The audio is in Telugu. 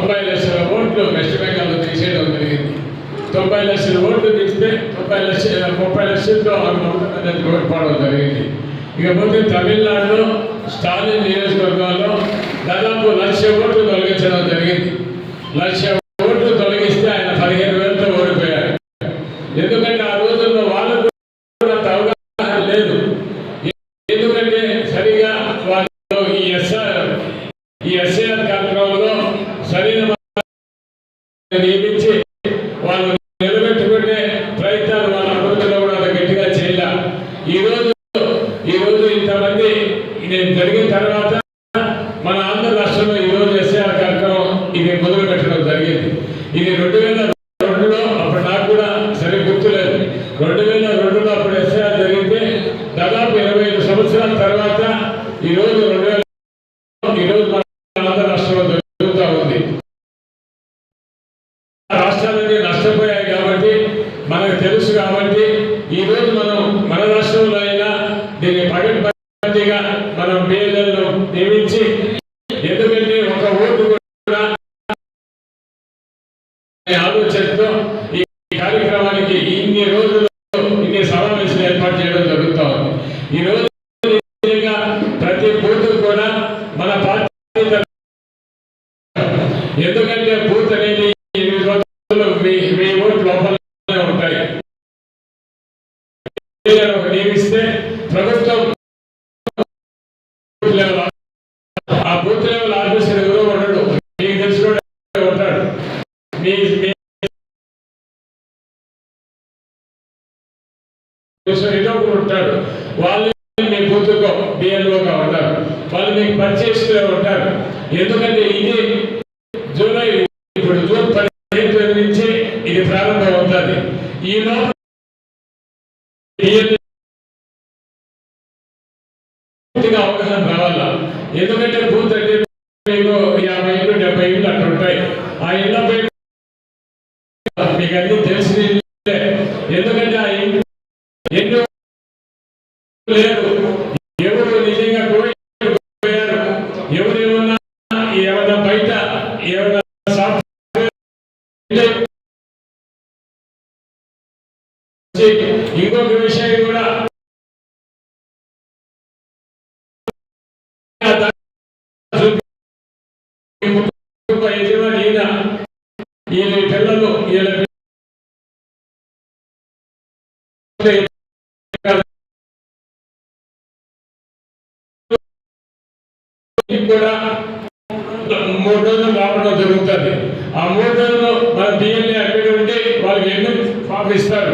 90 లక్షల ఓట్లు వెస్ట్ బెంగాల్లో తీసేయడం జరిగింది. 90 లక్షల ఓట్లు తీస్తే 30 లక్షలతో ఓడిపోవడం జరిగింది. ఇకపోతే తమిళనాడులో స్టాలిన్ నియోజకవర్గాల్లో దాదాపు 1,00,000 ఓట్లు తొలగించడం జరిగింది. 1,00,000 ఓట్లు తొలగిస్తే ఆయన 15,000తో ఓడిపోయారు. ఎందుకంటే ఆ రోజుల్లో వాళ్ళకు కూడా అవగాహన లేదు. ఎందుకంటే సరిగా వాళ్ళు ఈ ఎస్ఐఆర్ కార్యక్రమంలో సరైన నియమించి వాళ్ళు నిలబెట్టుకునే ప్రయత్నాలు వాళ్ళ అభివృద్ధిలో కూడా గట్టిగా చేయాల. ఈరోజు ఇంతమంది నేను జరిగిన తర్వాత మన ఆంధ్ర రాష్ట్రంలో ఈరోజు ఎస్ఐఆర్ కార్యక్రమం ఇది మొదలు పెట్టడం జరిగింది. ఇది 2002లో అప్పుడు నాకు కూడా సరి గుర్తులేదు. 2002లో అప్పుడు ఎస్ఐఆర్ జరిగితే దాదాపు 25 సంవత్సరాల తర్వాత ఈరోజు మన ఆంధ్ర రాష్ట్రంలో జరుగుతూ ఉంది. రాష్ట్రాలన్నీ నష్టపోయాయి కాబట్టి మనకు తెలుసు. కాబట్టి ఈరోజు మనం మన రాష్ట్రంలో అయినా దీన్ని పగడ్బందీగా మనం బిఎల్ఎల్ను నియమించి, ఎందుకంటే ఒక ఓటు కూడా ఆలోచనతో ఈ కార్యక్రమానికి ఇన్ని రోజులు ఇన్ని సమావేశాలు ఏర్పాటు చేయడం జరుగుతూ ఉంది. ఈ రోజు ప్రతి బూత్ కూడా మన పార్టీ, ఎందుకంటే బూత్ అనేది 1000 ఓట్లు లోపలనే ఉంటాయి. నియమిస్తే ప్రభుత్వం ఆ బూత్ లెవెల్ ఆఫీసర్ ఎవరో ఉండడు, మీకు తెలిసిన ఉంటాడు. ఉంటాడు వాళ్ళు మీ బూత్కో బిఎల్ఓగా ఉంటారు. వాళ్ళు మీకు పరిచయిస్తూ ఉంటారు. ఎందుకంటే ఇది జూలై, ఇప్పుడు జూన్ 15 నుంచి ఇది ప్రారంభం అవుతుంది. ఈ లోపల అవగాహన రావాలా. ఎందుకంటే బూత్ అంటే మీకు 50 ఇళ్ళు 70 ఇళ్ళు అట్లా ఉంటాయి. ఆ ఇళ్ళపై మీకు అన్ని తెలిసి, ఎందుకంటే ఆ ఇల్లు ఎన్నో లేదు, ఎవరు నిజంగా పోయారు, ఎవరు ఏమన్నా బయట ఏమన్నా సాఫ్ట్వేర్. ఇంకొక విషయం కూడా యజమాని ఈయన పిల్లలు కూడా 3 రోజులు రావడం జరుగుతుంది. ఆ 3 రోజులు మన బిఎల్ఏ అక్కడ ఉండి వాళ్ళకి ఎన్ని పంపిస్తారు.